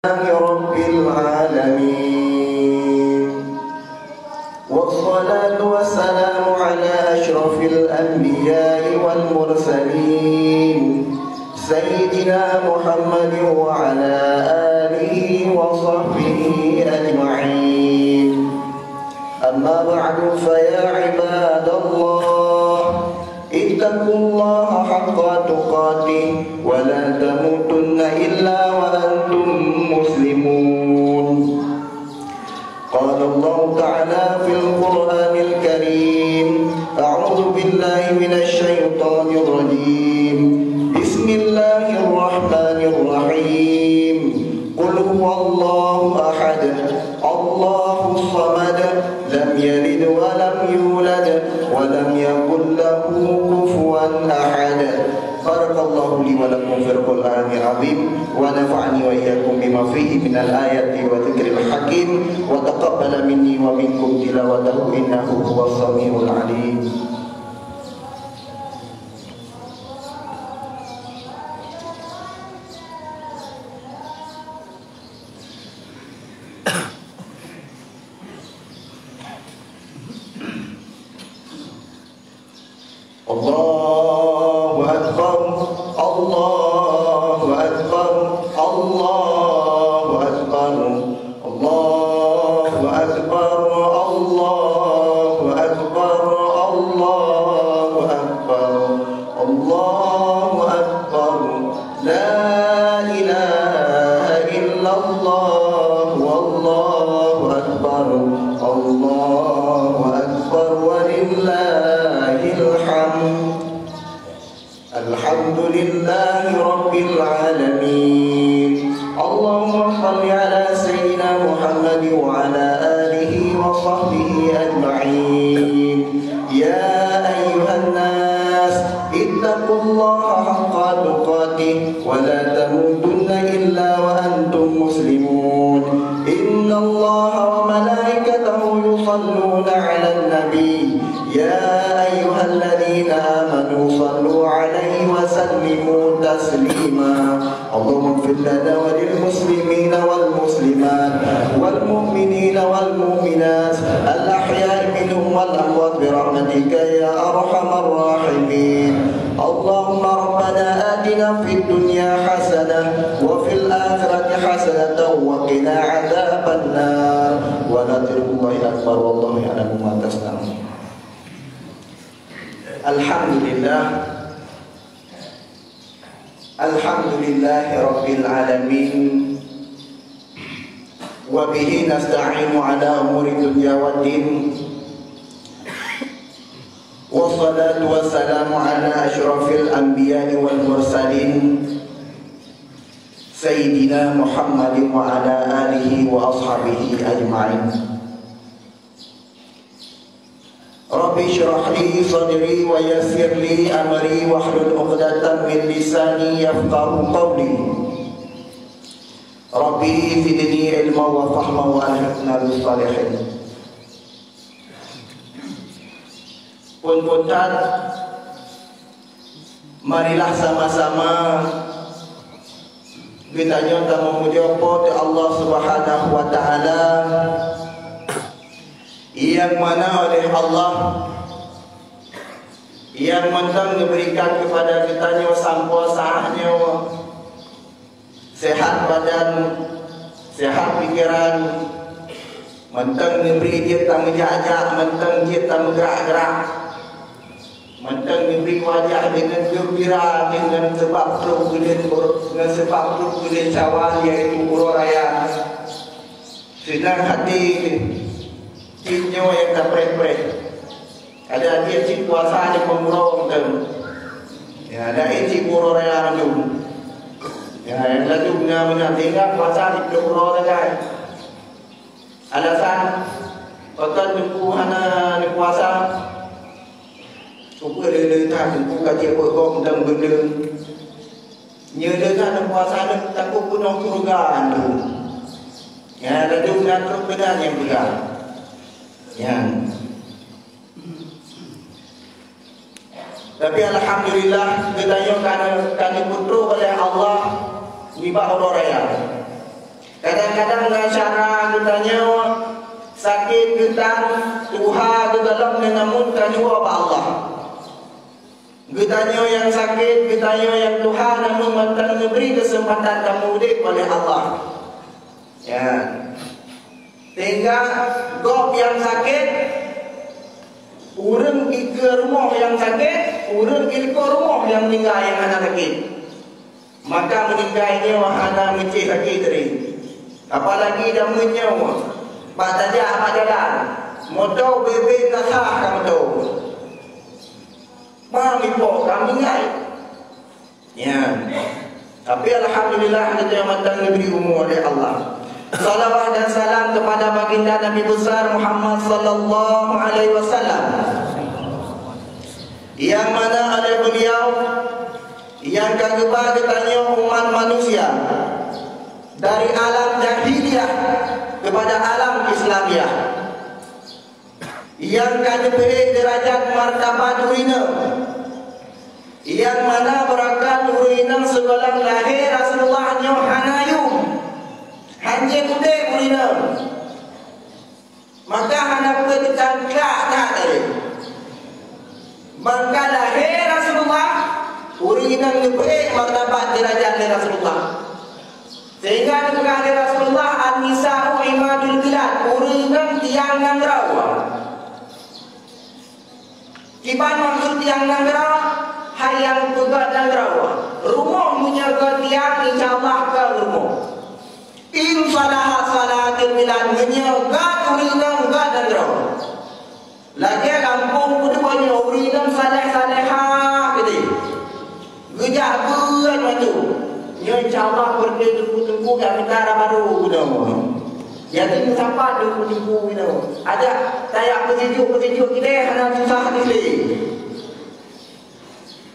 رب العالمين، والصلاة والسلام على أشرف الأنبياء والمرسلين سيدنا محمد وعلى آله وصحبه أجمعين. أما بعد، فيا عباد الله اتقوا الله حق تقاته ولا تموتن إلا وأنتم مسلمون. قال الله تعالى في القرآن الكريم: أعوذ بالله من الشيطان الرجيم، بسم الله الرحمن الرحيم. قل هو الله أحد الله الصمد لم يلد ولم يولد ولم يكن له كفوا أحد. بارك الله لي ولكم في القرآن العظيم، ونفعني وإياكم بما فيه من الآيات وذكر الحكيم، وتقبل مني ومنكم تلاوته إنه هو السميع العليم. Allahu Akbar, Allahu Akbar, Allahu Akbar, Allahu Akbar, Allahu Akbar, Allahu Akbar, Allahu Akbar, la ilaha illallah, wallahu akbar, Allahu Akbar, walillahil hamd. Alhamdulillahi rabbil alamin. Allahumma shalli ala sayyidina Muhammad wa ala alihi wa sahbihi ajma'in. Ya ayyuhan nas ittaqullaha haqqa tuqatih wa la tamutunna illa wa antum muslimun. Inna Allaha wa malaikatahu yusalluna 'alan nabi. Ya ayyuhalladzina amanu sallu 'alaihi wa sallimu taslima. Allahumma ighfir lana wa lil muslimina wal muslimat wal mu'minina wal mu'minat al ahya'i minhum wal amwat bi rahmatika ya arhamar rahimin. Allahumma rabbana atina fid dunya hasanah wa fil akhirati hasanatan wa qina 'adzaban nar. Wa la turullahi akbar wallahu ya'lamu ma tasna'un. Alhamdulillah, alhamdulillahi rabbil alamin, wa bihi nasta'inu ala umuri dunya waddin, wassalatu wassalamu ala asyrafil anbiya'i wal mursalin sayyidina Muhammadin wa ala alihi wa ashabihi ajma'in. Rabbi syrah li sadri wa yassir li amri wahlul 'uqdatam min lisani yafqahu qawli. Rabbi zidni ilma wa fahma wa alhiqna bis salihin. Punten, marilah sama-sama kita nyata memuji Allah Subhanahu wa taala, yang mana oleh Allah yang mentang diberikan kepada kita sampo sahnya sehat badan, sehat pikiran, mentang diberi kita menjajak, mentang kita bergerak-gerak, mentang diberi wajah dengan gembira, dengan sebab kemudian cawan, yaitu Puro Raya, senang hati cinyo yang tak prek-prek. Ada dia cik puasa di pemurung tu. Ya, ada cik Puro Raya rajum. Ya, yang rajumnya menyantikan puasa di Puro Raya. Alasan otak jumpu hana di puasa. Suku lele tak jumpu kaji bergom dan benda. Nyele tak puasa dan takut penuh surga tu. Ya, rajumnya terus benar yang benar. Ya. Tapi alhamdulillah kita yang kami putra oleh Allah di Bahro Raya. Kadang-kadang dengan cara katanya sakit getan Tuhan ke dalam namun tanya apa Allah. Getanya yang sakit, getanya yang Tuhan namun mantan memberi kesempatan kamu hidup oleh Allah. Ya. Sehingga gop yang sakit, urang ke rumah yang sakit, urang ke rumah yang meninggal yang anak sakit. Maka meninggalnya wahana mencih sakit tadi. Apalagi dah menyawa. Pak tadi apa jalan? Motor bebek nasah kamu tahu. Mami pok kami ngai. Ya. Tapi alhamdulillah kita yang mantan diberi umur oleh Allah. Salawat dan salam kepada baginda Nabi besar Muhammad sallallahu alaihi wasallam. Yang mana oleh beliau yang kageba katanya umat manusia dari alam jahiliyah kepada alam Islamiah. Yang kadebeh derajat martabat urina. Yang mana berakan urina segala lahir Rasulullah hanayu. Hanje kude urina. Maka hana kude ditangkak tak tadi. Maka lahir Rasulullah urina lebih martabat derajat Rasulullah. Sehingga ketika Rasulullah an-nisa'u imadul bilad urina tiang nangrawa. Kiban maksud tiang nangrawa hayang pegat nangrawa. Rumah punya ke tiang insyaAllah ke rumah. In salahat salatil bilad menyegat urina enggak nangrawa. Lagi kampung keduanya urina saleh-salehah gitu. Gejak berat macam ya insyaAllah berdua tunggu-tunggu kat negara baru guna. Jadi sampai tunggu-tunggu guna. Ada tayak pesejuk kita hana susah dili.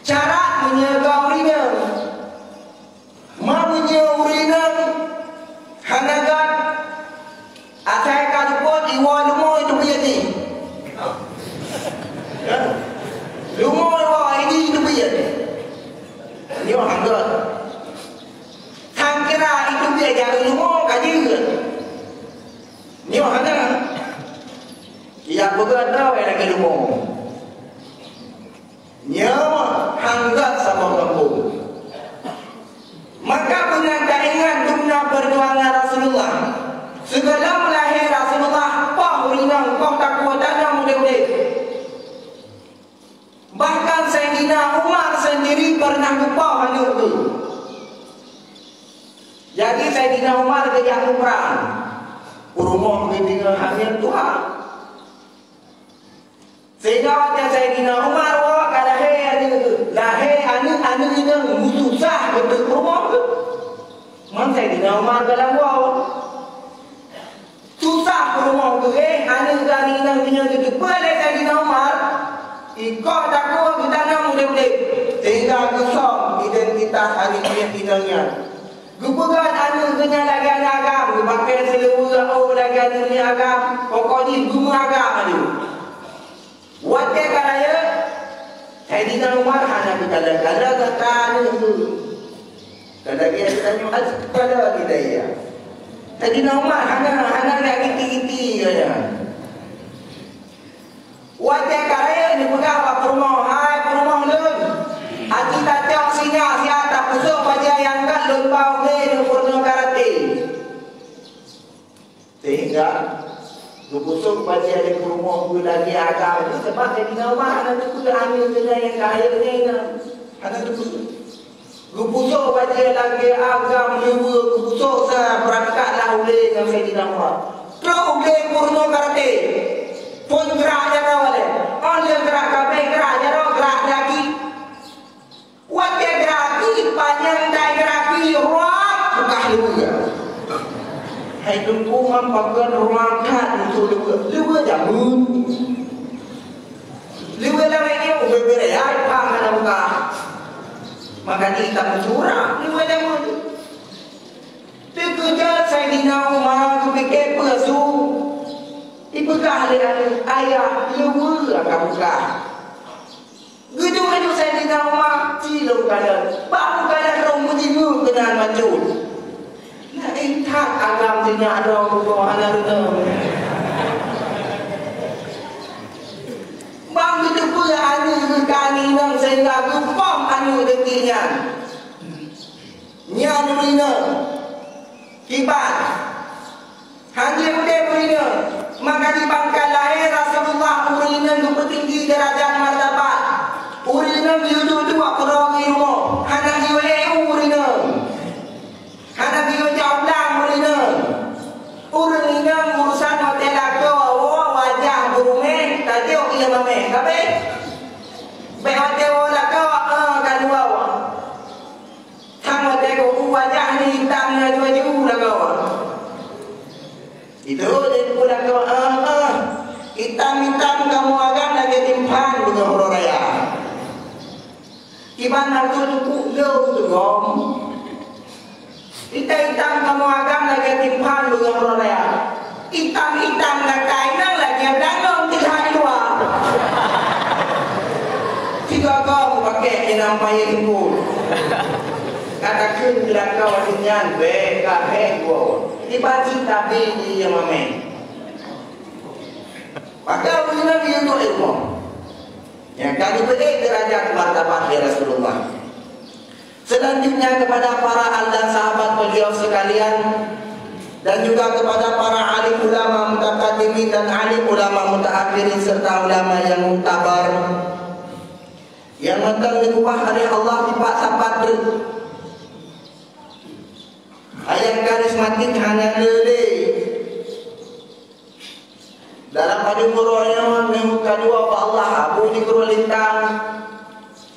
Cara menjaga urina. Menjaga urina hana kat asal kadupot iwan lumo itu biati. Lumo ini itu biati. Ini orang kat. Kira itu dia jadi rumah kaji ke? Ni mana? Ia berganda yang lagi rumah. Nyawa hanggat sama kampung. Maka benar tak ingat dunia perjuangan Rasulullah. Segala melahir Rasulullah, pah urinang, pah takuatannya mudah-mudah. Bahkan Sayyidina Umar sendiri pernah lupa hal itu. Jadi Sayyidina Umar kerja umrah. Rumah dengan hamil Tuhan. Sehingga waktu Sayyidina Umar wak lahir anu ini susah bentuk rumah tu. Man Sayyidina Umar dalam wak susah rumah tu anu dari nang punya tu. Boleh Sayyidina Umar ikut takut kita nak mudah-mudah. Sehingga kesam identitas hari ini tinanya. Gupakan anu kena lagi agam, pakai seluruh lagi dunia agam, pokoknya guna agam anu. Waktu kalanya, Sayyidina Umar hana berkala-kala kata anu tu. Kalau dia tanya kala kita ya. Sayyidina Umar hana lagi giti-giti kaya. Waktu kalanya ni pegang apa rumah, hai rumah lun. Hati tak tiap singa siapa pusuk baca yang kan lupa ni purna karate. Sehingga pusuk baca di rumah tu lagi agam sebab Sayyidina Umar ada tu ambil dengan yang kaya ni ada tu pusuk. Pusuk baca lagi agam lewa pusuk sa berangkatlah oleh dengan Sayyidina Umar. Terus oleh purna karate. Pun gerak jara oleh. Oleh gerak kabeh gerak jara gerak lagi. Waktu geraki panjang dan geraki ruang bukan luar. Hai tunggu mampakan ruang kan untuk luar jamun. Luar lagi ni berbeza ya pang ada buka. Maka kita mencurang luar jamun. Terkejut Sayyidina Umar kepikir pesu. Ibukah ayah luar akan buka. Gedung Sayyidina Umar cilok kanan. Baru kanan rong mujingu kenan macul. tintak agam tinyak ada orang ada renang. Bang itu pula anu kani nang sehingga gupam anu detinya. Nya durina. Kibat. Hanya udah durina. Maka di bangkai lahir Rasulullah urina itu petinggi derajat martabat. Urina itu dua kerong ilmu. Hana jiwa urina. Hana jiwa jawablang urina. Urina urusan hotel aku wajah burume tadi oke mame. Kabe? Be hotel aku kadua. Tang hotel aku wajah ni hitam na baju lagu. Itu dia pula kau hitam-hitam kamu agak lagi timpan dengan orang raya. Iban aku tu gau tu gom. Hitam-hitam kamu agak lagi timpan dengan orang raya. Hitam-hitam nak kainang lagi beranggung tiga dua. Tiga kau pakai yang namanya itu. Katakan bila kau asinyan beka bego. Iban cinta bini yang mamen. Maka begini dia untuk ilmu. Yang kali beri derajat martabat ya Rasulullah. Selanjutnya kepada para ahli dan sahabat beliau sekalian, dan juga kepada para alim ulama mutaqaddimin dan alim ulama mutaakhirin serta ulama yang mutabar, yang mentang dikubah hari Allah tiba sahabat ayat karismatik hanya lele dalam pada Qur'an yang kedua Allah Abu di Qur'an lintang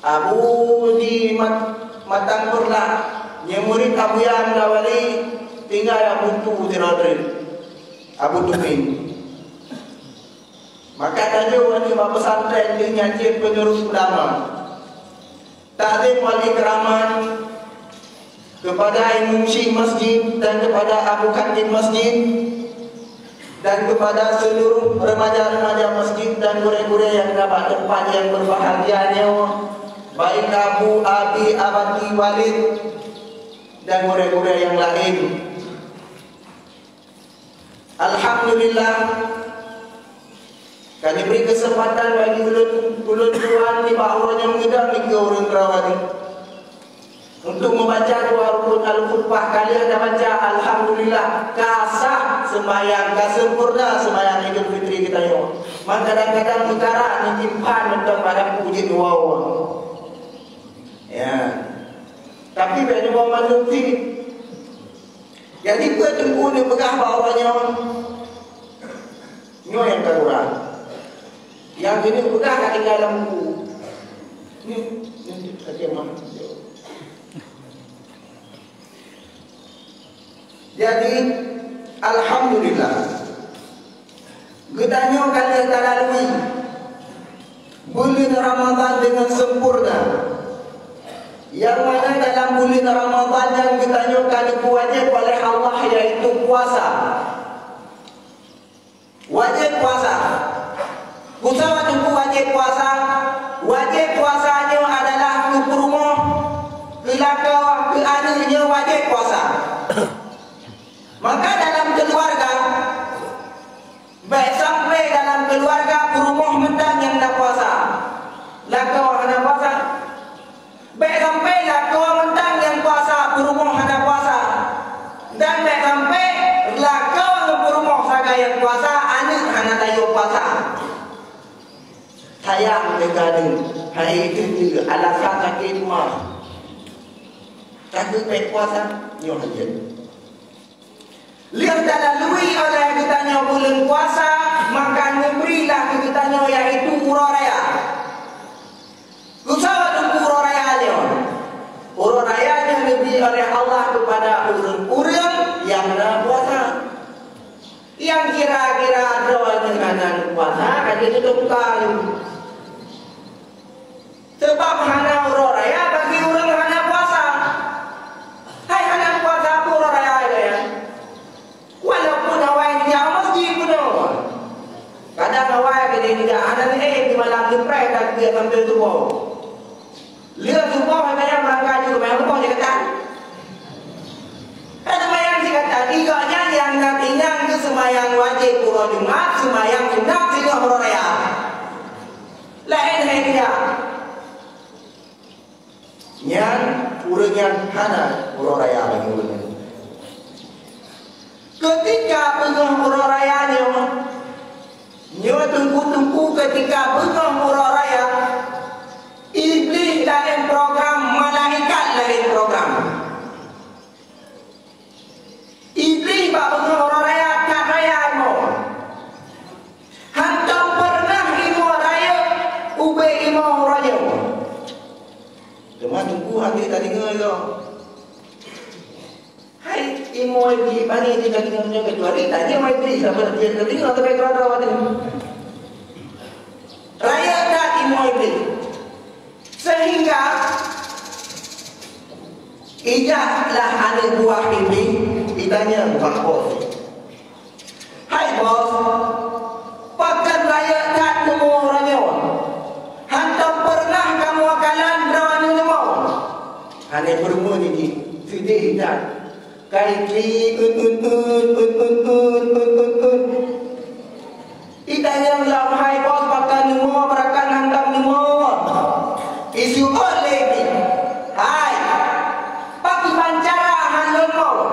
Abu di matang purna yang murid Abu yang dawali tinggal Abu tu tiradri Abu Tumin. Maka tadi wali bapa pesantren dia nyanyi penerus ulama takdim wali keraman kepada imam syekh masjid dan kepada abu khatib masjid dan kepada seluruh remaja-remaja masjid dan guru-guru yang dapat tempat yang berbahagianya, baik abu, abi, abati, walid dan guru-guru yang lain. Alhamdulillah kami beri kesempatan bagi ulun Tuhan di bawahnya mengidam di orang Terawadi untuk membaca dua rukun al-khutbah. Kalian dah baca alhamdulillah kasah sembahyang kasempurna sembahyang Idul Fitri kita yo. Maka kadang-kadang perkara ni timpan tentang pada puji dua orang. Ya. Tapi bagi orang manusia jadi buat tunggu ni pegah bawahnya. Nyo yang kurang. Yang ini pegah kat dalam buku. Ni saja mah. Jadi alhamdulillah gedanya kalian telah lalui bulan Ramadan dengan sempurna, yang mana dalam bulan Ramadan yang gedanya kalian wajib oleh Allah yaitu puasa. Wajib puasa. Usaha tunggu wajib puasa. Wajib puasanya adalah ke rumah, ke laka, ke anaknya wajib puasa. Maka dalam keluarga, baik sampai dalam keluarga rumah mentang yang nak puasa, laka hendak puasa. Baik sampai laka mentang yang puasa rumah hendak puasa, dan baik sampai laka rumah saga yang puasa, anak hendak tayo puasa. Sayang negara, hari itu juga alasan sakit mah. Takut baik puasa, nyo haji. Lihat dalam lui oleh kitanya bulan puasa, maka memberilah kitanya yaitu Uro Raya. Kusawa tu Uro Raya dia. Uro Raya yang diberi oleh Allah kepada urang yang nak puasa. Yang kira-kira doa dengan puasa, kan itu tukar. Sebab hana Uro Raya bagi orang hana puasa. Hai hana puasa Uro Raya ya. Walaupun awak dia masjid pun kadang awak dia tidak ada ni di malam ni pray tak dia sambil subuh. Lihat subuh macam berangkat juga memang betul dia kata. Ada bayang dia kata semayang wajib pura Jumat, semayang sunat sehingga pura raya. Lain dia. Yang urangnya hana pura raya bagi urang. Ketika pegang pura raya nyo tunggu ketika pegang pura raya, iblis lain program, malaikat lain program. Iblis bak pegang pura raya tak raya mo. Hantam pernah imo raya, ube imo raya. Cuma tunggu hati tadi ngelo. Hai imo iblis bani di tadi ngelo kecuali tadi imo iblis dapat dia tadi ngelo tapi kerana awak ini. Raya tak imo iblis. Sehingga ijaklah anak buah iblis ditanya bukan bos. Hai bos, pakan raya tak nemu orangnya. Hantam pernah kamu akalan berawan nemu. Anak berumur ini sudah hitam. Kaiki ditanya ulang hai bos pakan nemu berakan hantam nemu. Isu oleh ni, hai, pakai pancara halun mau.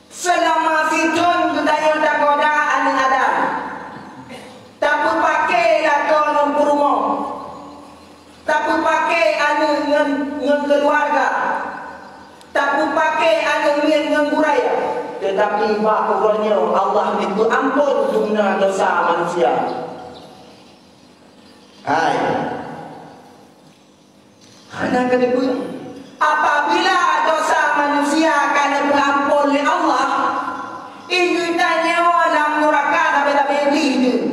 Selama situn budaya tak goda anu ada. Tak pakai atau nombor rumah. Tak pakai anu ngen keluarga. Tak pakai anu ngen buraya. Tetapi bahagiannya Allah itu ampun guna dosa manusia. Hai. Anak kedua, apabila dosa manusia akan berampun oleh Allah, itu tanya dalam neraka sampai itu.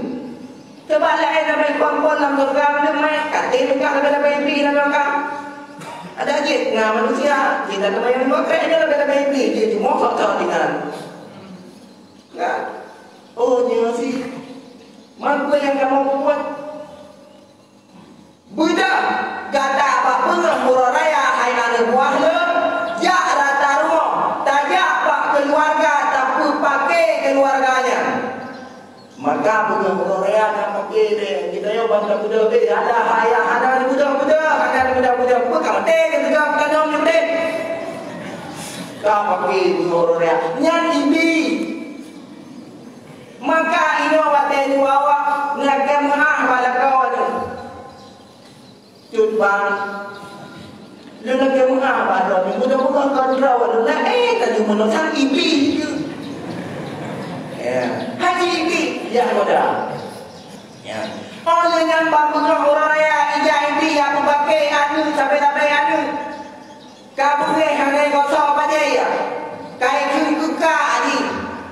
Terbalik sampai kumpul dalam neraka sampai katil juga sampai itu neraka. Ada je, nah manusia kita temayang dua kerana sampai itu dia cuma fakta dengan. Kan? Oh dia masih mampu yang kamu buat. Budak gada apa pengah pura raya hai anak buah le jak rata rumah tajak pak keluarga tapi pakai keluarganya maka pengah pura raya nak pakai deh kita yo bangsa budak deh ada hayah ada budak bukan mati kita bukan dom ni deh kau pakai pura raya nyan ibi maka ino wateni wawa ngagam ah balakau Cuma lelaki yang apa? Minggu depan kau terawat lelaki. Tadi menolak iblis je. Ya, haji iblis yang muda. Ya. Oleh yang bangga orang raya ijah iblis yang pakai anu sampai anu. Kamu ni hanya kosong aja ya. Kai kun kuka ni,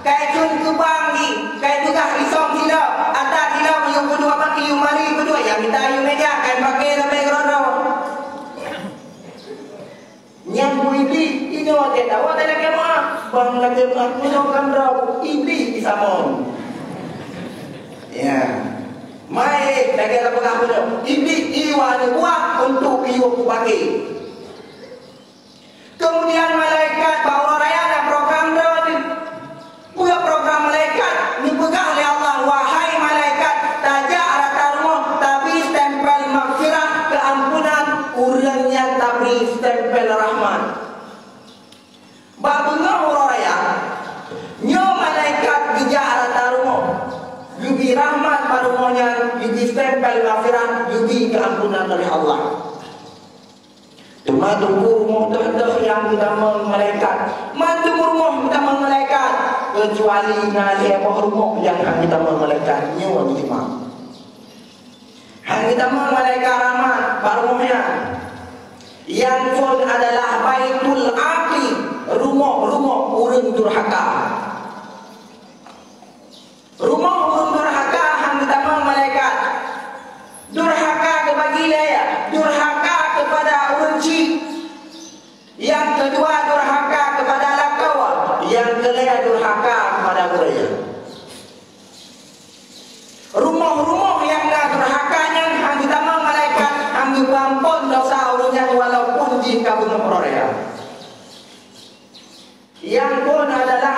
kai kun kubang ni, kai tukar risong sila. Ada sila yang kedua pakai yang mari kedua yang kita yang meja kai pakai sampai yang iblis ini wajah tahu ada lagi apa? Bang lagi mengucapkan rau iblis di samon. Ya, mai lagi apa kamu? Iblis iwan buat untuk iwan pakai. Kemudian malaikat bawa raya ada program rau ni. Buat program malaikat ni pegang oleh Allah. Wahai malaikat, tajak rata rumah tapi stempel maghfirah keampunan urangnya tapi stempel rahmat. Babengah orang raya, nyo malaikat gejak rata rumah, yugi rahmat barumahnya, yugi stempel maghfirah, yugi keampunan oleh Allah. Cuma tunggu rumah terhadap yang kita malaikat, mantu rumah kita malaikat, kecuali nasi apa rumah yang kita malaikat, nyo cuma. Hang kita malaikat rahmat barumahnya. Yang pun adalah baitul aqli, rumah-rumah urang durhaka. Rumah urang durhaka hang ditambah malaikat. Durhaka kepada ya, durhaka kepada urang cik. Yang kedua durhaka kepada lakawa, yang ketiga durhaka kepada buraya. Rumah-rumah yang dah durhakanya hang ditambah malaikat, hang diampun dosa walaupun jika bukan peroraya. Yang pun adalah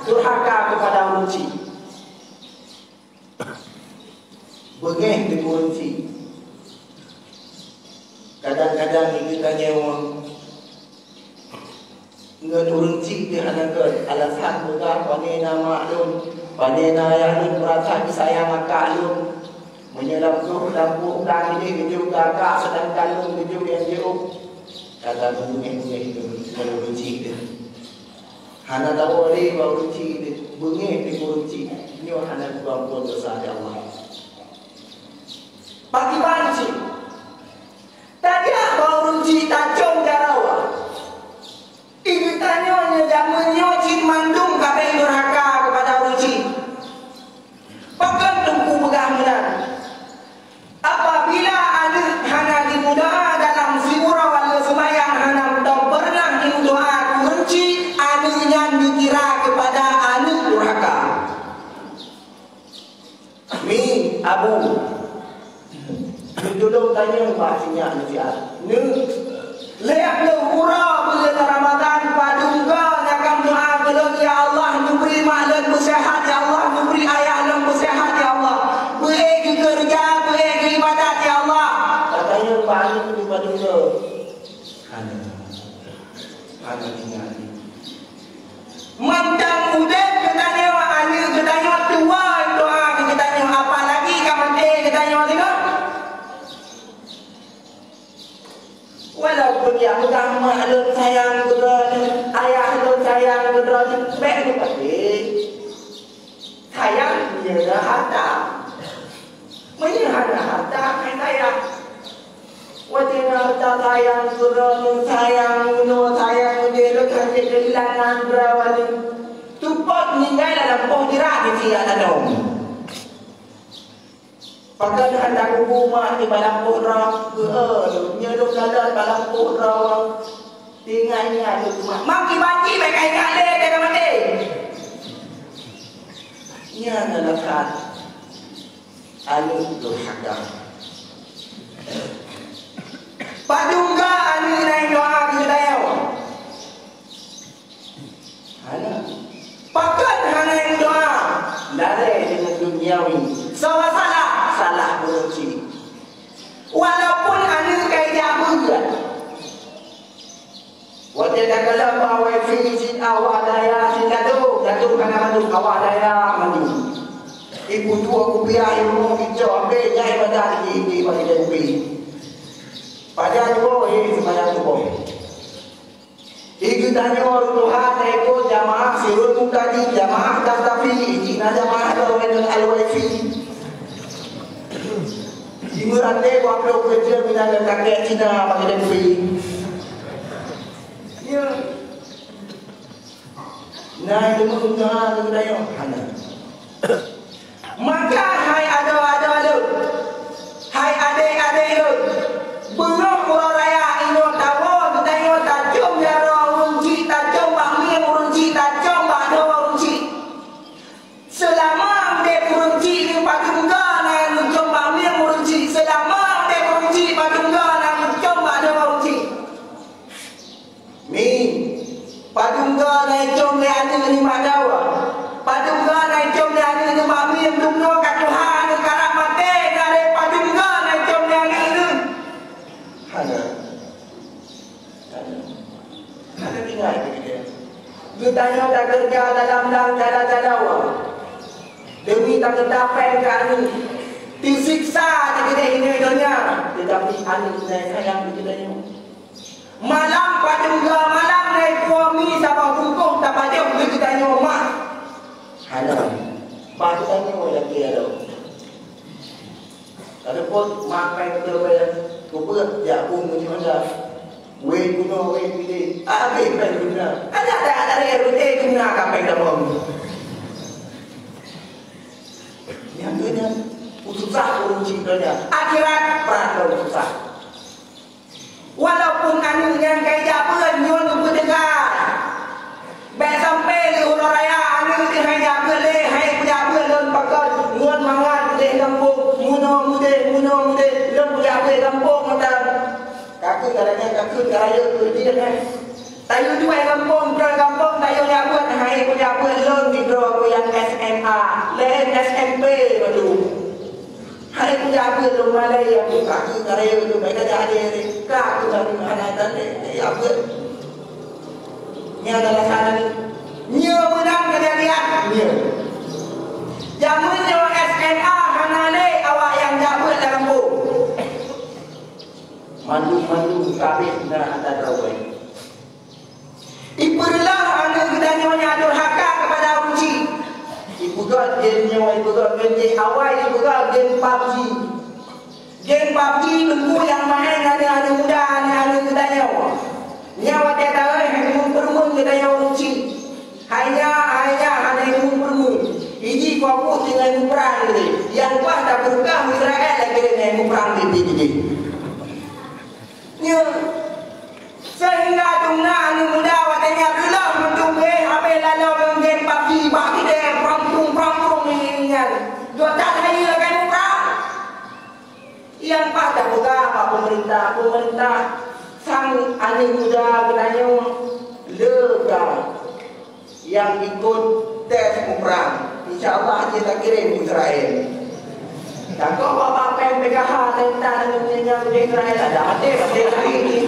durhaka kepada runci. Bengeh di runci. Kadang-kadang kita nyewa ngedurunci di hanakan alasan bukan panena maklum panena yang merasa disayang maklum menyelam tu lampu dan ini video kakak sedang kalung video yang jauh kata bunyi ngedurunci dia hana tahu ni berunci dia bunyi di berunci ini hana bukan dosa Allah pagi banci tadi berunci tajam jarawa. Ibu tanya jamu nyocin mandung kata durhaka kepada ruci. Pakai tungku pegang benar. Apabila ada hana dimudah dalam surah wala sembahyang hana tak pernah dimudah kunci anunya dikira kepada anu durhaka. Mi Abu. Dulu tanya bahasanya nasihat. Lihat lehura bulan Ramadan padungga nakam doa belum ya Allah memberi maklum bersehat ya Allah memberi ayah dan bersehat ya Allah beri kerja beri ibadat ya Allah katanya balik di padungga ada tinggal mandang udah katanya ani katanya tua doa katanya apa lagi kamu katanya tengok. Walaupun yang pegang maklum sayang berat, ayah lu sayang berat, baik ni pasti sayang punya harta, menyerahkan harta kan sayang. Wajib harta sayang berat, sayang uno sayang dia lu kasih kehilangan berawal, tupat ninggal dalam pohdirat di sini ada dong. Pakai hendak rumah di balang pura, nyeduk dalam balang pura, tinggalnya di rumah. Maki banci mereka ingat deh, kita mati. Ini adalah kan anu durhaka. Padungga anu naik doa kita ya. Hana. Pakai hana yang doa. Dari dengan duniawi. Salah berunci. Walaupun anu kaya bukan. Wajib kalau bawa fizik awal daya sindadu, jatuh kana mandu awal daya mandu. Ibu tua kupiah ilmu hijau ambil jai badan di bagi dia ubi. Pada tu sebanyak tu. Ibu tanya orang Tuhan ikut jamaah sirul mutadi jamaah tafi ijina jamaah al-wifi. Ibu rantai waktu kerja minat kakek Cina bagi dia free. Ya. Nah, itu menggunakan kita yang hana. Maka hai ada. Hai adik itu. Belum orang raya ini tahu kita yang tajam jaro runci tajam bangnya runci tajam bado runci. Selama dia runci ini padungga na runci bangnya runci. Selama dia runci padungga na runci bado runci. Mi padungga na jom le anu ni madawa. Padungga na jom le anu ni mami dumno ka Tuhan karak mate dari padungga na jom le anu. Ada tinggal dia. Kita nak kerja dalam jalan-jalan. Demi tak tercapai ke anu. Disiksa kita ini dunia. Tetapi anu sayang kita ni. Malam padungga malam naik suami sama hukum tak pajak kita ni mak. Halah. Patutnya orang dia tu. Adapun makan kita bayar. Kumpul ya pun macam mana? Wei guna wei pilih. Apa yang guna? Ada rute guna apa yang dalam? Yang dunia susah urus cintanya. Akhirat berat susah. Walaupun anu yang kaya pun nyon berdengar. Baik sampai di orang raya anu di kaya pun le, hai punya pun don pakai nyon mangan di kampung, muda, lem punya pun kampung macam. Kaki kadang-kadang kaki raya tu dia kan. Tayo dua kampung, dua kampung, tayo nyabut, hai aku nyabut loan di dua aku yang SMA, lain SMP baru. Hai aku nyabut rumah lain yang buka tu, karya tu, mereka jadi kak tu dari mana tadi, nyabut. Ini adalah sana ni, nyo menang kejadian, nyo. Jamunnya SMA, hanale awak yang nyabut dalam bu. Mandu kabis darah anda terawai. Ibulah anak kita nyonya durhaka kepada uji. Ibu God game nyawa ibu God game awal ibu God game PUBG. Game PUBG tunggu yang main ada muda ada kita nyawa. Nyawa dia tahu yang bermun kita nyawa uji. Hanya ada yang bermun. Iji fokus dengan perang ini. Yang kuat tak berkah Israel lagi dengan perang di. Nya sehingga tungna anu muda watanya belum mentumbe habis lalu dengan pagi bagi dia perang ini kan. Dua tak hari lagi perang. Yang pada buka apa pemerintah sang anu muda katanya lega yang ikut tes perang. Insyaallah kita kirim Israel. Dan kau bapak PKH tentang dengan Israel ada hari ini.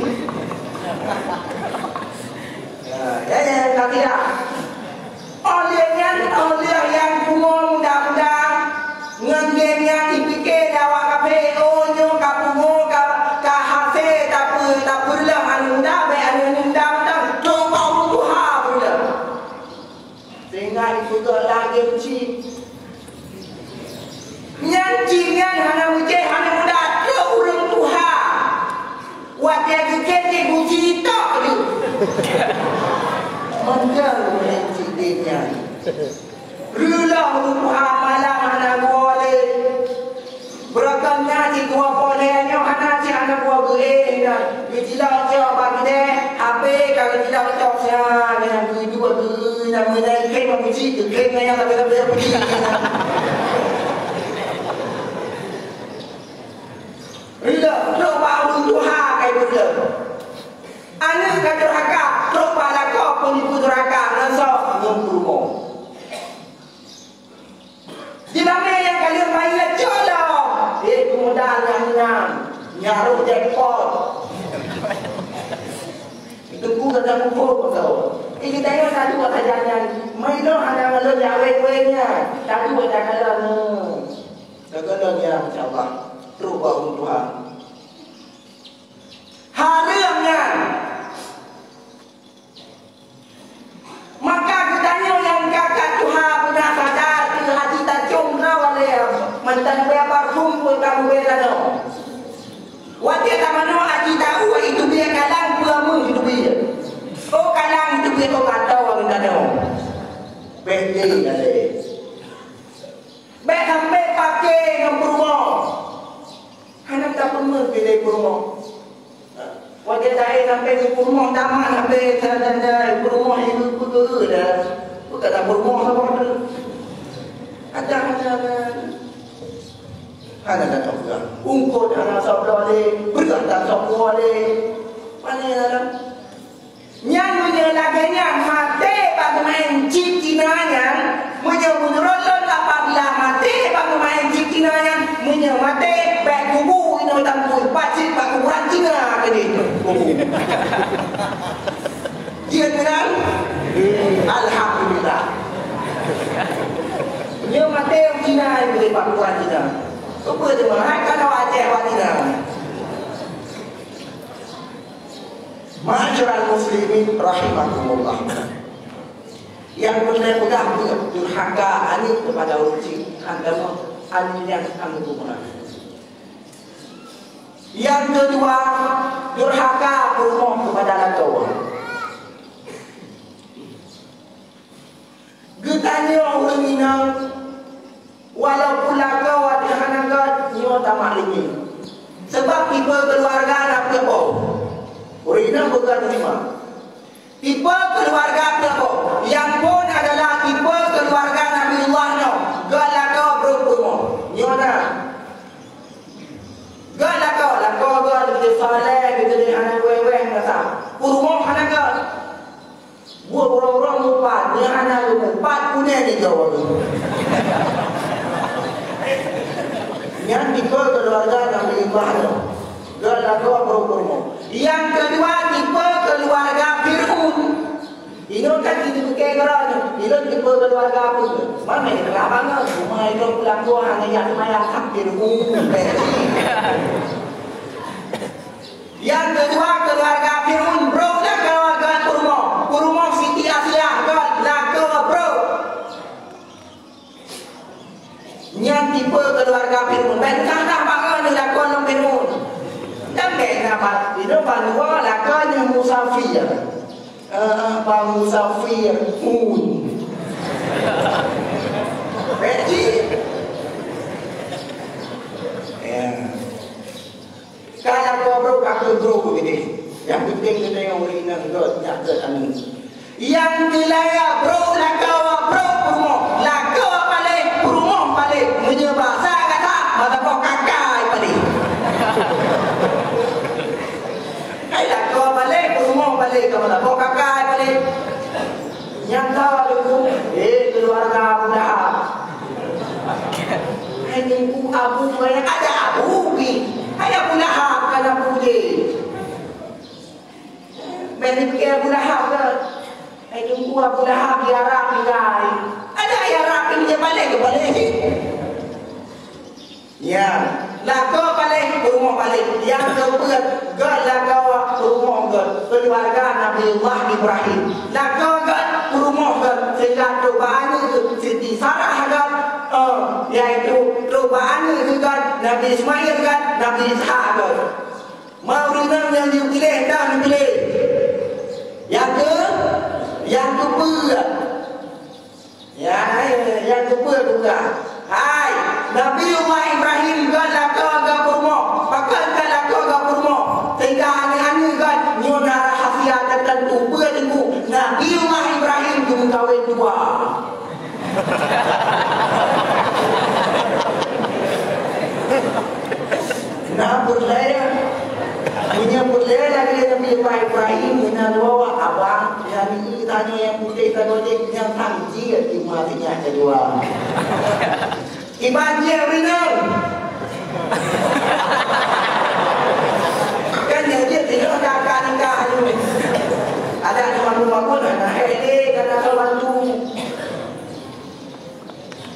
Ya, nanti dah. Oleh yang pungo muda-muda, ngenggen yang dipikir awak kafe, onyo kapungo kahase tak perlah anu muda, baik anu muda, coba Tuhan perlah. Sehingga itu lagi uji. Nyancingan hana uji hana muda ke urang Tuhan. Wajah keketi uji tak tu. Menjauh mencintinya. Rula Tuhan malam hana boleh. Beratnya si gua bolehnya hana si hana gua boleh. Bila dia bagi dia, habis kalau tidak cok saya dengan dua nama dia kena uji, kena yang tak boleh uji. Bila coba urus Tuhan kayak begitu. Anak kata durhaka, coba lah kau pun ikut durhaka, nasab ngumpumo. Di mana yang kalian bayar colok, kemudahan yang nyaruh jackpot. Itu bukan dalam pukul kau. Ini kita satu katajannya, mainlah hanya kalau jawab-jawabnya, tapi bukan kalau kegalanya insyaallah. Terubah untuk Tuhan. Harimnya. Maka katanya yang kakak Tuhan punya sadar di hati tak cumra walaya. Mantan berapa kumpul kamu berada. Wajah tamano hati tahu itu dia kalang buamu itu dia. Oh kalang itu dia kau kata orang ada. Bende ada. Baik sampai pakai ngomong. Anak tak pernah pilih kurma. Wajah saya sampai ke kurma, tamat sampai ada kurma itu betul dah. Bukan tak kurma apa ada. Ada tak juga. Ungkut anak sabda le, berkata sabda le. Mana ada? Yang menyelaganya mati bagi main cip Cinanya, menyebut-rolon apabila mati bagi main cip Cinanya, menyemati baik kubu ini tampul pacit bagi kuburan Cina ke dia. Dia kenal? Alhamdulillah. Dia mati yang Cina itu di kuburan Cina. Apa dia mengatakan kalau Aceh Cina? Ma'asyiral muslimin rahimakumullah. Yang benar-benar durhaka ani kepada uji agama ani yang kami gunakan. Yang kedua, durhaka bermoh kepada lawan. Getanya orang ini walaupun lawan dengan angkat nyo tamak lagi. Sebab tipe keluarga nak kepo. Orang bukan terima. Tipe keluarga apa? Yang pun adalah tipe keluarga Nabiullah no. Galaka berumur. Nyona. Galaka, lako gal di saleh gitu di anak wewe kata. Urumah anak bunga ni kau tu. Yang tipe keluarga Nabi Ibrahim. Keluarga Abraham. Yang kedua tipe keluarga Fir'aun. Ini kan kita pakai kerana. Ini tipe keluarga apa tu? Mana yang terang banget. Rumah itu pulang tua hanya yang mayat Fir'aun. Yang kedua keluarga Fir'aun. Bro dah keluarga Kurma. Kurma Siti Asia. Laka bro. Yang tipe keluarga Fir'aun. Bentang dah bangun ni laka orang Fir'aun. Dan bentang itu banua lakanya Musafir. Pak Musafir. Beji. Kalau kau bro, aku bro begini. Yang penting kita yang urinan God nyata anu. Yang dilaya bro laka bro kurmo. Laka balik kurmo balik menyebab saya kata mata kau kakai balik. Hai laka balik kurmo balik ke mata kau kakai balik. Yang tahu dulu keluarga muda. Hai ibu abu banyak ada abu bi. Hai Abu Lahab kana puji. Menik Abu Lahab ke? Hai tunggu Abu Lahab di Arab ni guys. Ada Arab ni dia balik ke balik. Ya, laka balik rumah balik. Yang keempat, God laka rumah God keluarga Nabi Allah Ibrahim. Laka God rumah God sehingga cobaan itu Siti Sarah God. Yaitu cobaan itu God Nabi Ismail God, Nabi Ishak God. Mau rinang yang dipilih dan dipilih. Yang kedua, yang kedua juga. Hai, Nabi Allah Ibrahim God laka kurma, bahkan God laka kurma. Sehingga aneh-aneh God nyona rahasia tertentu bertemu Nabi Allah Ibrahim juga kahwin dua. Nah, berlaya punya berlaya lagi Nabi Ibrahim dengan bawa abang yang ini tanya yang putih tanya yang tangji di matinya kedua. Ibadah benar. Kan dia tidak ada nikah dulu. Ada rumah pun ada hede kata bantu.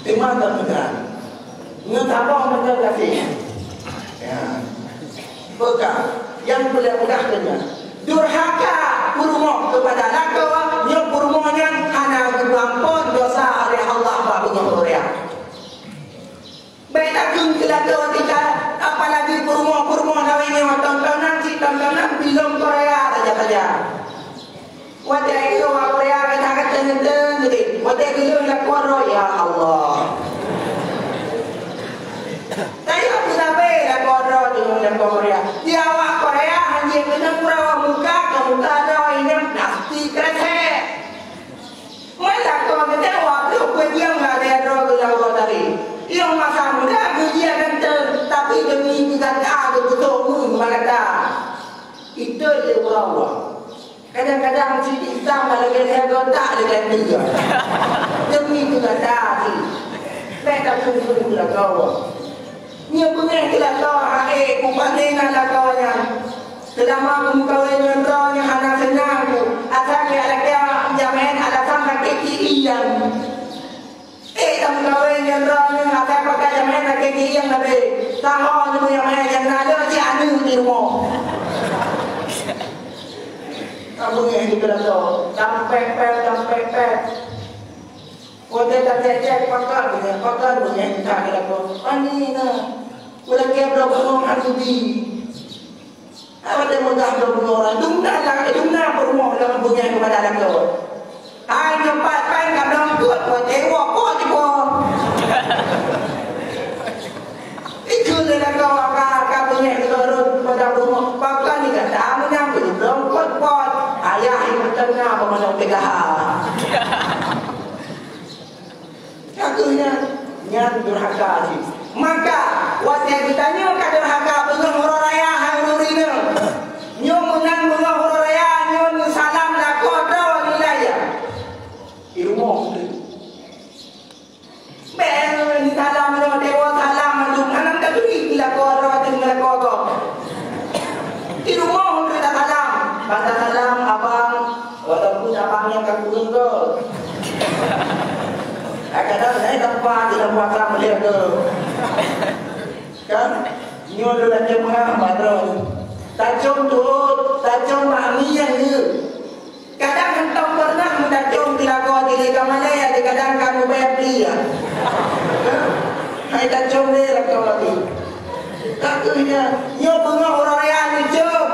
Terima kasih. Ngetabah macam kasih. Ya. Bukan yang mudah-mudahnya durhaka kurma kepada laka yang kurmanya hanya diampun dosa oleh Allah babunya Korea. Baik agung kelaka ketika apalagi kurma lainnya tontonan film Korea saja. Wajah itu Korea kita akan tenang jadi. Wajah itu lakwa ya Allah. Saya tidak bela Korea dengan Korea. Di awak Korea hanya kena pura muka ke muka ada yang pasti keren. Mana kau kena waktu kerja nggak ada roh tadi. Yang masa muda kerja ganteng tapi demi kata betul malata. Itu dia orang. Kadang-kadang si Islam kalau dia tak dengan dia. Demi kata ni. Mereka pun sudah kau. Nya bunga kita tahu hai kupanen ala kawannya. Selama kumkawin dengan rawnya hana senangku. Asal dia ada jamaah ala sama kekiian. Kumkawin dengan rawnya asal pakai jamaah kekiian nabe. Tahu ni jamaah yang ada si anu di rumah. Kamu yang kita tahu sampai. Wajah tak cek pakar punya kita kita pun. Ani na, ulah kebra bunga harubi. Apa dia mudah bunga orang? Dumna berumah dalam bunga kepada alam kau. Hai tempat pai kadang kuat tewak kuat tiba. Itu adalah kau akak punya turun pada bunga. Pakar ni kan dah menyambut kuat. Ayah yang tengah pemanang tegah. Akhirnya yang durhaka sih. Maka wajah ditanya ke durhaka dengan orang raya harurina. Nyo menang dengan orang raya nyo salam la kodro wilayah. Ilmu ini salam dewa salam tu anak tak beri bila kau rawat dengan kau. Di rumah kita salam, kata salam abang, walaupun abangnya kaku engkau. Kadang saya tempat di dalam puasa melihat tu, kan? Nyo dah jemaah madron, tajam tu, tajam mami yang ni. Kadang hentam pernah mentajam di lagu di Liga Malaya, di kadang kamu beli ya. Hai tajam ni lagu lagi. Katanya, nyo bunga orang yang ni jom.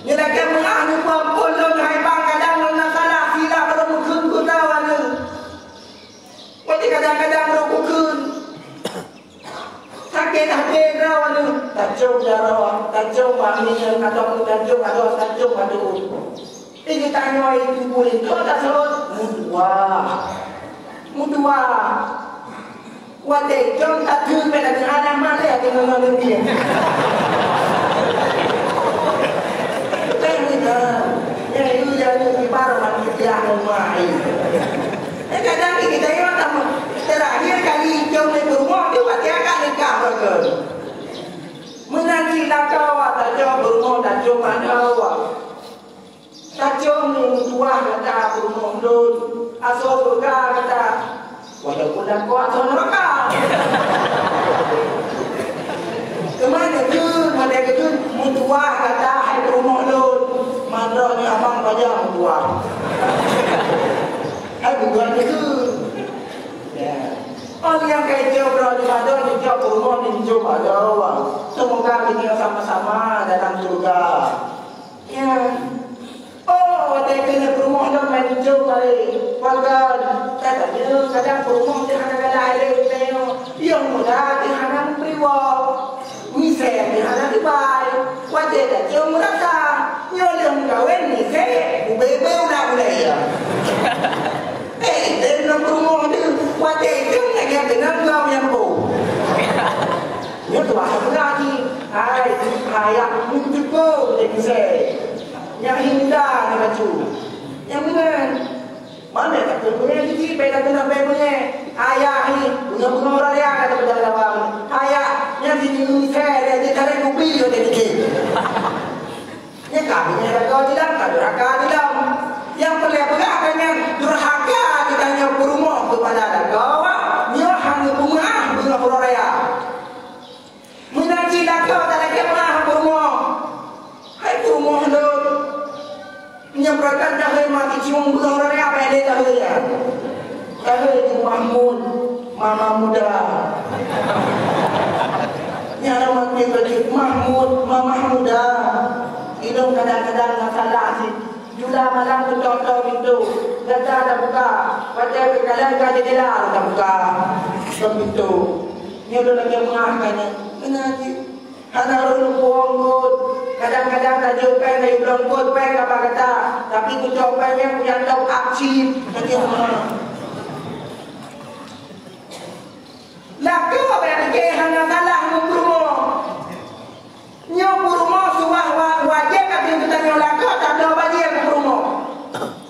Ni lagi bunga ni pun hai bang kadang nak salah sila kalau mungkin ku tahu ni. Waktu kadang-kadang rokokun, sakit rawan ni, tajam jarawan, tajam mami yang atau tajam atau tajam aduh. Ini tanya itu boleh, kau tak salah, mudua. Waktu jom tak tu pada anak mana yang dengan dia. Yang itu jadi ibarat manusia yang main. Kadang kita yang terakhir kali jom di rumah tu pasti akan nikah bagus. Menanti lakau tak jom berumah tak jom ada awak. Tak jom ni tua kata berumah dun. Asal surga kata walaupun dah kuat asal neraka. Kemana tu? Mana tu? Mutua kata hai berumah dun. Mandranya abang banyak mutua. Bukan itu. Orang yang kerja berada di jauh rumah di jauh ada orang. Semoga kita sama-sama dalam surga. Ya. Oh, ada kena rumah dah main jauh kali. Warga katanya kadang rumah di hana lain tengok. Yang muda di hana priwa. Misal di hana dibai. Wajah dah jauh merasa. Nyolong kawan ni saya. Bebe udah boleh ya. Dia nak rumah tu, waktu itu nak dengan kau yang bu. Dia tu apa lagi? Ayah untuk kau jadi saya. Yang indah nak tu. Yang mana tak boleh jadi beda dengan beda. Ayah ni bunga orang yang ada pada dalam. Ayah yang sini saya dia cari kopi dia jadi. Yang kami yang kau tidak, durhaka tidak. Yang perlihatkannya durhaka ditanya berumah kepada kau. Dia hanya bunga orang raya. Menanti kau tak lagi pernah berumah. Hai berumah tu. Menyampaikan dah mati cium bunga orang raya apa yang dia tahu ya? Tahu itu Mahmud, mama muda. Yang nama dia Mahmud, mama muda. Hidung kadang-kadang nak salah sih. Jula malam tu tonton pintu. Data dah buka. Pada kekalian kau jadilah dah buka. Pintu. Ni udah lagi mengahannya. Kenapa? Hana rulu buang. Kadang-kadang dah jauhkan dari belum kot pen apa kata. Tapi ku cobanya yang tahu aktif. Nanti mana? Laku apa yang dikira hana salah memburuh. Nyok rumah suah wajib kata kita nyolak tak ada bagi aku rumah.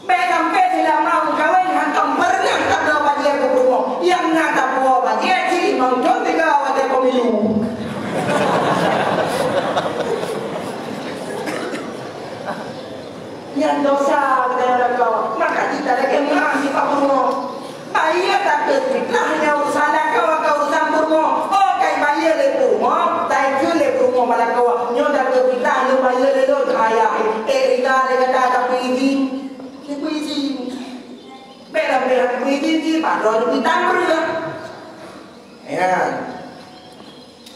Baik sampai sila mau kawin hantam pernah tak ada bagi aku rumah. Yang ngata buah bagi si nonton tiga awat pemilu. Yang dosa kita nyolak kau. Maka kita lagi mengasih pak rumah. Bayar tak terfitnahnya urusan kau urusan rumah. Oh kai bayar le rumah. Malah kau nyoda ke kita lu bayar le kaya kita le kata tapi izin beda izin padahal kita berja ya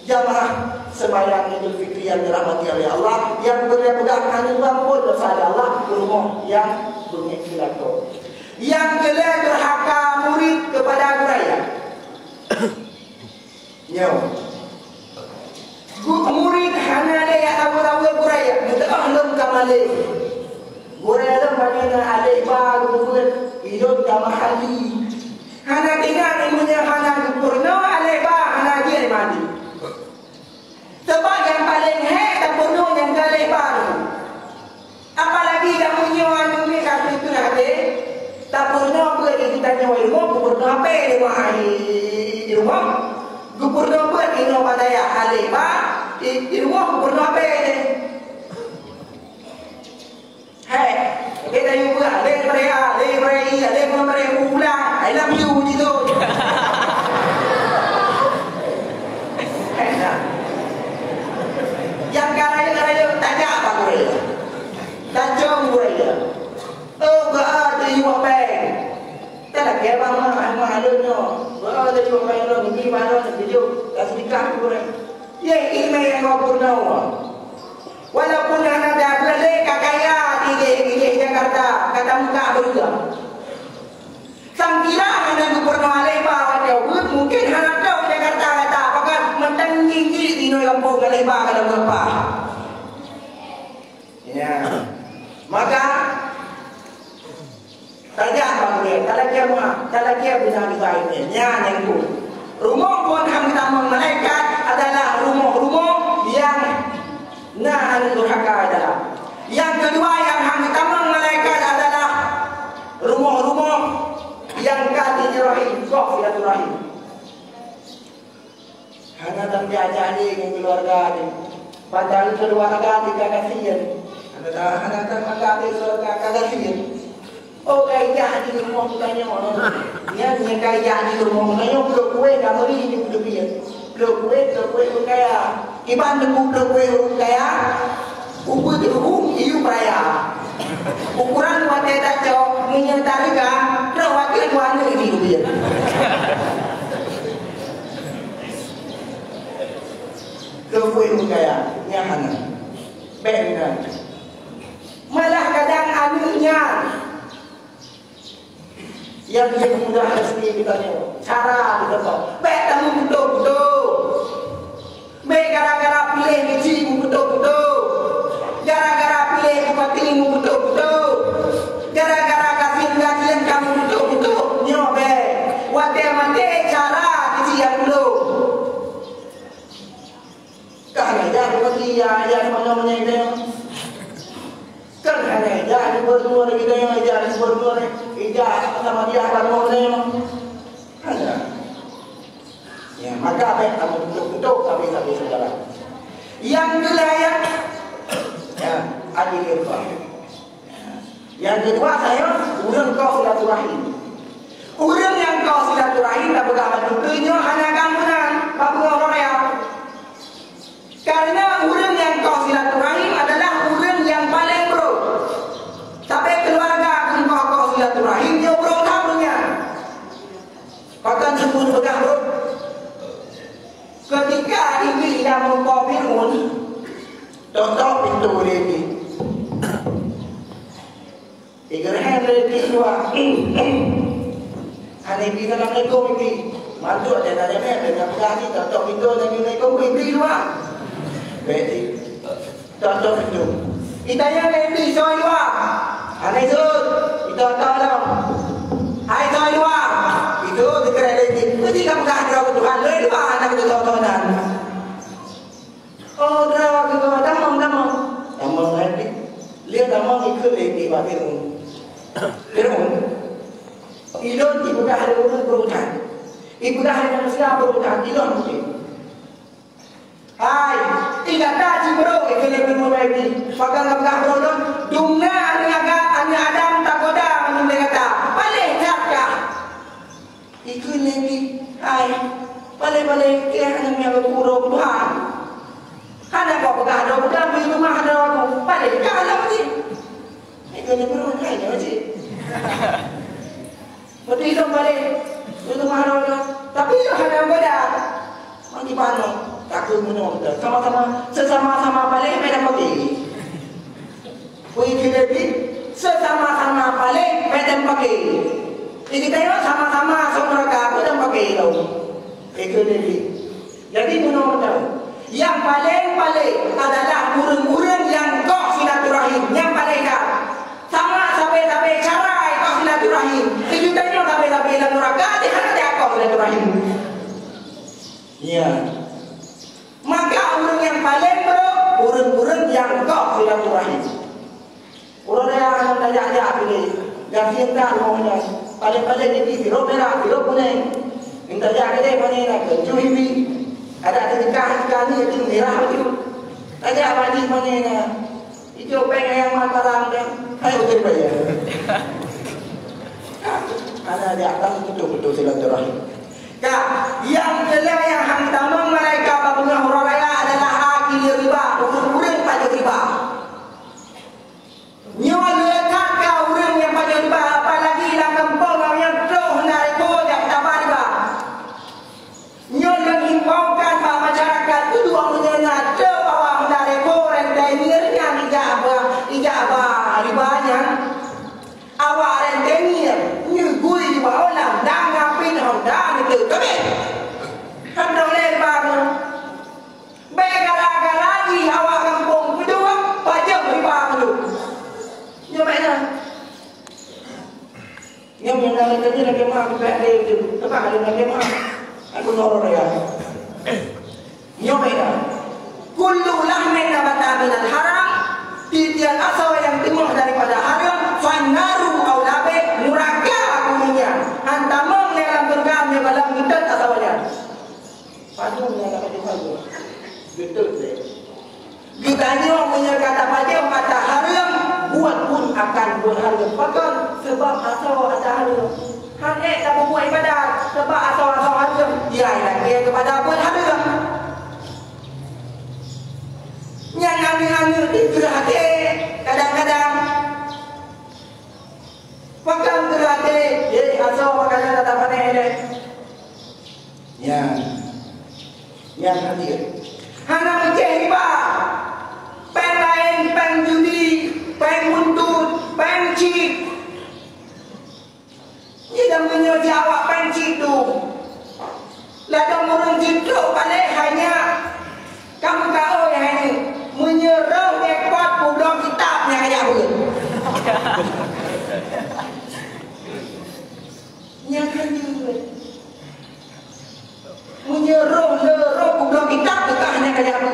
jamaah sembahyang Idul Fitri yang dirahmati oleh Allah yang berpegang tangan pun bersama Allah rumah yang berniaga yang kelak durhaka murid kepada guraya nyo murid hana ada yang tahu guraya kita ahlum kamale guraya dah bagaimana ada bagus hidup kamahali hana tinggal ilmunya hana purno aleba hana dia mandi sebab yang paling tak purno yang aleba apalagi dah punya anu ni kata itu ada tak purno boleh kita nyawa ilmu purno apa dia mahal di rumah gubernur buat ino padaya alih pak di rumah gubernur apa ini hei kita juga alih mereka ulang I love you gitu yang karaya tanya apa gue tajam gue ya gak ada yang apa tak ada kaya bang mahalnya gak ada yang apa ini mana video kasih dikah gue ya ini yang kau pernah walaupun anak dah beli kakaya di Jakarta kata muka berjuga sang kira anak gubernur Aleba mungkin anak tahu Jakarta kata apakah mentang tinggi di kampung Aleba kata berapa ya maka tanya bang dia talakia benar ini yang itu rumah pun kami tamu malaikat adalah rumah yang nahan durhaka adalah yang kedua yang kami tamu malaikat adalah rumah yang kati rahim rahim hanya tak diajari dengan keluarga ni padahal keluarga tidak kasihan hanya tak mengkati keluarga kasihan oh kaya di rumah mukanya orang yang kaya di rumah mukanya belum kue dah beri di lebih belum kue kaya iban belum kue kaya ukur iu peraya ukuran wadah taco menyertai kan wakil warna ini lebih kue kaya nyaman benar malah kadang anunya yang dia mudah resmi ditanya cara betul baik kamu betul baik gara-gara pilih biji betul gara-gara pilih bupati betul gara-gara kasih kamu betul nyobe wate cara biji yang belum karena dia bupati yang mana itu kan hanya jadi berdua kita yang jadi berdua ijazah sama dia akan mulai hanya ya maka apa yang kamu betul tapi saudara yang wilayah ya adil itu yang kedua saya urang kau silaturahim urang yang kau silaturahim tak berapa tentunya hanya kamunan babu orang ya karena urang yang kau silaturahim adalah urang yang paling bro sampai keluarga kau silaturahim dia bro tamunya bahkan sebut bekas bro ketika ini yang mengkopir pun contoh pintu lagi ikan lagi dua hanya bisa dalam lekong ini mantu ada nanya dengan berani contoh pintu lagi lekong ini dua berarti contoh pintu kita yang lebih soal dua hanya itu kita tahu dalam hai soal dua itu dikira lagi ketika mengajar Tuhan lebih dua anak itu tontonan oh dah damang lagi lihat damang ikut lagi Firun ilon ibu dah ada urut berutan ibu dah ada manusia berutan ilon mungkin hai tidak tahu bro itu lebih lagi pakai apa bro dumna ane Adam tak goda menunda kata balik jakah ikut lagi hai balik dia hanya yang berpura Tuhan hanya kau bergaduh di rumah ada aku balik kalah ni itu ni perlu ni aja betul itu balik di rumah ada aku tapi hanya goda mandi panu takut menung sama-sama balik mereka pergi pergi lagi sesama-sama balik mereka pergi jadi kita sama-sama mereka mereka pergi itu lagi jadi menung yang paling adalah urang-urang yang kau silaturahim yang paling sama sampai cara kau silaturahim itu tanya sampai neraka dia ada kau silaturahim ya maka urang yang paling urang-urang yang kau silaturahim urang yang tajak-tajak ini dan cinta rumahnya paling jadi biru merah biru kuning Kita jaga dia mana nak kecuali ini. Ada nikah kali itu merah itu. Ada apa ni mana nak? Itu pengen yang mataram dia. Ayo kita bayar. Ada di atas betul-betul silaturahim. Kak, yang kedua yang hantaman mereka babunga huraya adalah akil riba, urang pajak riba. Nyawa lekat ke orang yang pajak riba, apalagi dalam kampung yang terus nariko yang tak riba. Nyawa mengimbaukan bahawa masyarakat itu dua menyata bahawa nariko rentenirnya ijabah ribanya. Awak rentenir nyegui di bawah orang dan ngapin orang itu kami hendak lebar begara-gara lagi awak kampung kedua pajak riba dulu nyamanya nyamanya rentenir lagi mah bebek itu apa ada lagi mah aku noror ya nyamanya kullu lahmin nabata minal haram tiap asal yang timur daripada haram fanaru aulabe neraka akunya hantamong dalam bergam yang dalam gedet asalnya padunya dapat dipakai gedet deh kita ni orang punya kata pajak kata haram buat pun akan berharam bahkan sebab asal ada haram hanya tak buat ibadat sebab asal haram dia lagi kepada buat haram yang ngambil itu hati kadang-kadang pegang berhati jadi asal makanya tak pandai ini yang hadir hanya mencari riba pen lain, pen judi, pen buntut, pen cik dia dah menyejawab pen cik tu ladang orang jiduk balik hanya kamu tahu yang ini menyerah rekod pulang kitabnya kayak apa yang kedua menyerah lerah pulang kitab bukan hanya kayak apa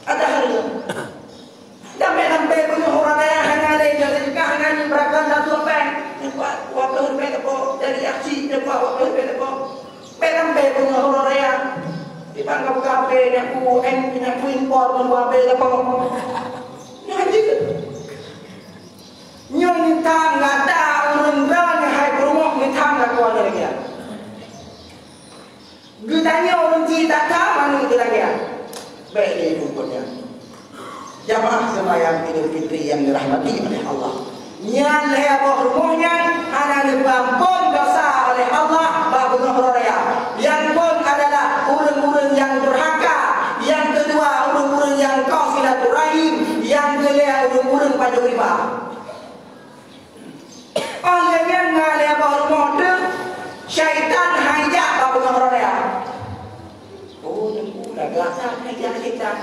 ada hal sampai punya orang yang hanya ada jadi juga hanya berakan satu bank waktu berapa dari aksi waktu berapa sampai punya orang yang dipanggap kafe nyaku impor membuat beda apa nyanyi nyong tam nggak tahu rendah hai rumah ngitam nggak kuat lagi ya gudanya orang cita taman itu lagi ya baik dia rupanya jamaah sembahyang Idul Fitri yang dirahmati oleh Allah nyan leha rumahnya anak diampun dosa oleh Allah babu raya yang pun adalah urang-urang yang durhaka yang kedua urang-urang yang kau silaturahim yang kelima urang-urang pajak riba olehnya ngalih rumah tu syaitan hajak babu raya oh tu dah gelak hajak syaitan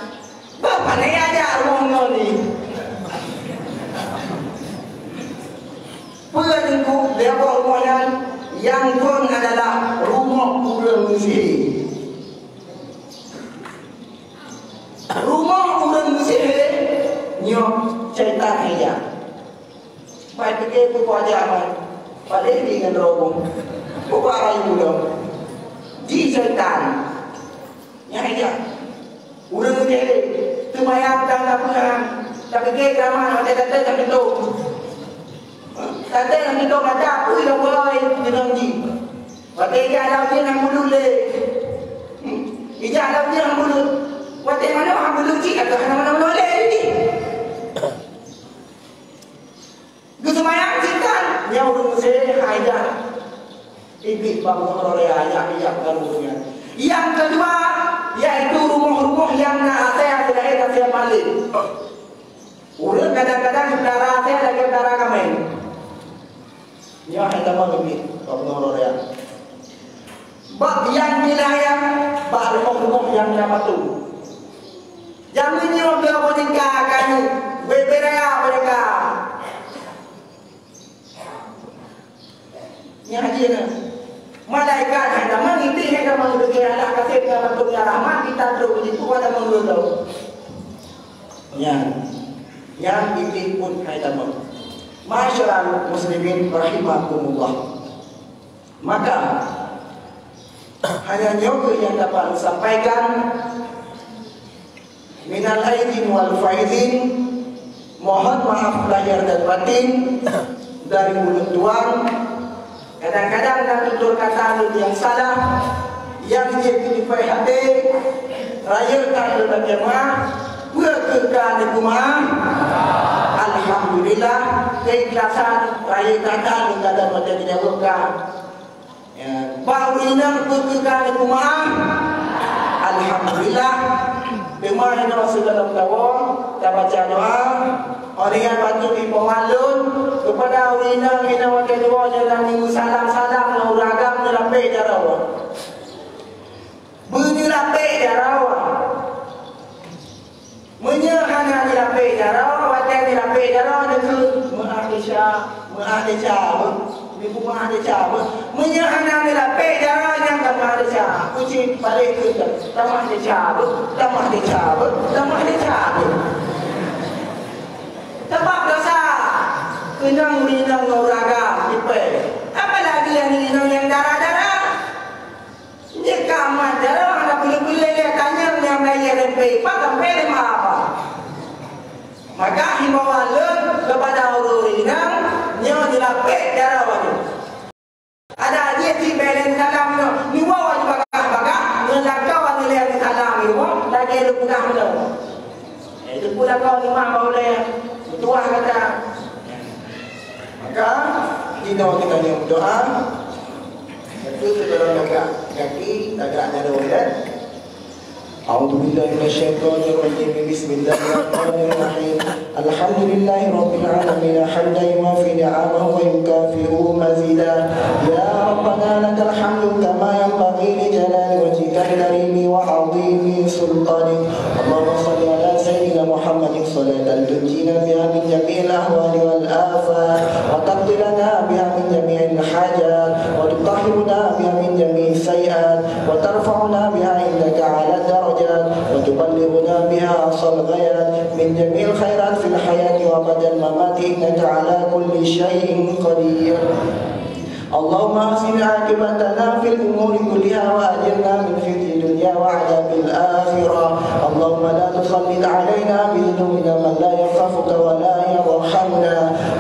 bapak ni ajak rumah ni Pengikut dia rumahnya yang pun adalah rumah orang sihir. Rumah orang sihir nyok syaitan aja. Baik begitu kewajaran. Balik dengan robong. Buka rayu dulu. Di syaitan. Yang aja. Orang sihir semayang dan pulang. Tapi kita ramai ada kata tak betul. Tadi yang kita kata aku yang boleh dengan ji. Waktu ijazah dia yang mulut le. Ijazah dia yang mulut. Waktu mana orang mulut ji atau mana boleh ni. Kesemayang cintan yang urung saya hajat. Iblis bangun oleh ayat barunya. Yang kedua yaitu rumah-rumah yang nak saya tidak saya balik. Urang kadang-kadang saudara saya lagi saudara kami. Ya ada lebih kalau ya. Bab yang wilayah bab rumah yang dapat tu. Yang ini orang menikah kan berbeda mereka. Yang aja malaikat ada mengintih ada mengintih Allah kasih dengan bentuknya rahmat kita terus itu ada menggulung. Yang itu pun ada Masyarakat muslimin rahimakumullah. Maka hanya nyoba yang dapat disampaikan. Minal aidin wal faizin, mohon maaf lahir dan batin dari mulut tuan. Kadang-kadang nak tutur kata yang salah, yang dia kutipai hati, raya tak ada jemaah, berkekan di rumah. Alhamdulillah, keikhlasan raya tak ada dalam macam dia berkah. Baru ini berkekan di rumah. Alhamdulillah. Demah ini masuk dalam tawa, kita baca doa. Orang yang patut dipemalun kepada orang yang wakil doa jalan minggu salam-salam na uragam dilapik jarawa. Berjilapik jarawa. Menyahana dilapik jarawa, wakil dilapik jarawa dekat Ma'adisha. Ibu Ma'adisha. Menyahana dilapik jarawa yang ke Ma'adisha. Kucing balik ke tamah dicabut. Sebab dosa kenang-minang oragam dipe. Apalagi yang minang yang darah-darah. Dia kamat darah ada pilih-pilih dia tanya yang raya rempe. Pakai pelem apa? Maka himbauan kepada orang minang yang dilapik darah wajib. Ada dia si belen salam ni wajib bakar-bakar ngelakawan nilai salam ni lagi ada pulang tu. Itu pulang kau ni mak boleh. Tuah kata. Maka kita yang berdoa. Itu dalam kaki tagaknya doa ya. A'udzu billahi minasyaitonir rajim. Bismillahirrahmanirrahim. Alhamdulillahi rabbil alamin hamdan yuwafi ni'amahu wa yukafi'u mazida. Ya rabbana lakal hamdu kama yanbaghi li jalali wajhikal karim wa 'azimi sultanik. Allahumma shalli ala sayyidina Muhammadin salatan tunjina biha min jami'il ahwali wal afat wa taqdi lana biha min jami'il hajat wa tutahhiruna biha min jami'is sayyi'at wa tarfa'una biha indaka 'ala darajat وتبلغنا بها أقصى الغايات من جميع الخيرات في الحياة وبعد الممات إنك على كل شيء قدير. اللهم أحسن عاقبتنا في الأمور كلها وأجرنا من خزي الدنيا وعذاب الآخرة. اللهم لا تسلط علينا بذنوبنا من لا يخافك ولا يرحمنا.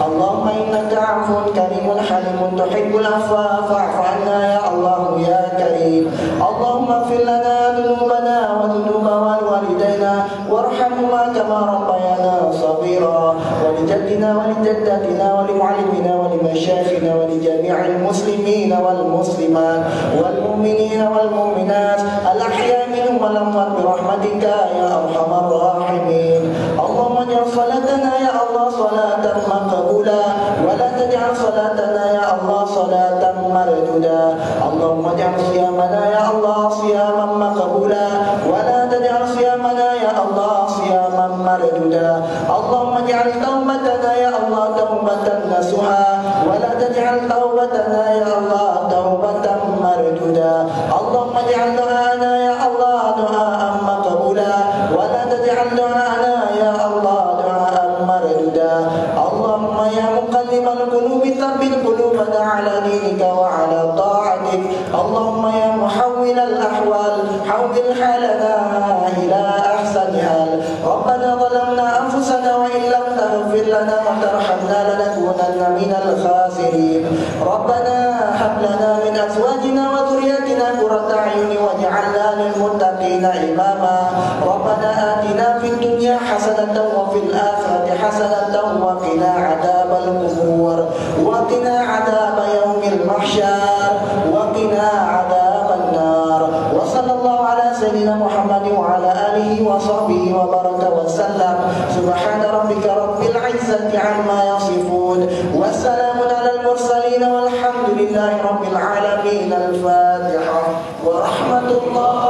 اللهم إنك عفو كريم حليم تحب العفو فاعف عنا يا الله يا كريم. اللهم اغفر لنا ذنوبنا وذنوب والدينا وارحمهما كما ربيانا صغيرا ولجدنا ولجدتنا ولمعلمنا ولمشايخنا ولجميع المسلمين والمسلمات والمؤمنين والمؤمنات الأحياء منهم والأموات برحمتك يا أرحم الراحمين. اللهم اجعل صلاتنا يا الله صلاة مقبولة ولا تجعل صلاتنا يا الله صلاة مردودة. اللهم اجعل صيامنا يا الله صياما مقبولا ولا تجعل صيامنا يا الله صياما مردودا. اللهم اجعل توبتنا يا الله توبة نصوحا ولا تجعل توبتنا يا الله توبة مردودا. اللهم اجعل دعاءنا يا الله دعاء مقبولا ولا تجعل دعاءنا يا الله دعاء مردودا. اللهم يا مقلب القلوب ثبت قلوبنا على دينك وعلى طاعتك. اللهم يا محول الأحوال حول حالنا إلى أحسن حال. ربنا ظلمنا أنفسنا وإن لم تغفر لنا وترحمنا لنكونن من الخاسرين. ربنا هب لنا من أزواجنا وذرياتنا قرة أعين واجعلنا للمتقين إماما. ربنا آتنا في الدنيا حسنة وفي الآخرة حسنة وقنا عذاب القبور وقنا عذاب يوم المحشر وقنا عذاب النار. وصلى الله على سيدنا محمد وعلى آله وصحبه وبارك وسلم. سبحان ربك رب العزة عما يصفون والسلام على المرسلين والحمد لله رب العالمين. الفاتحة ورحمة الله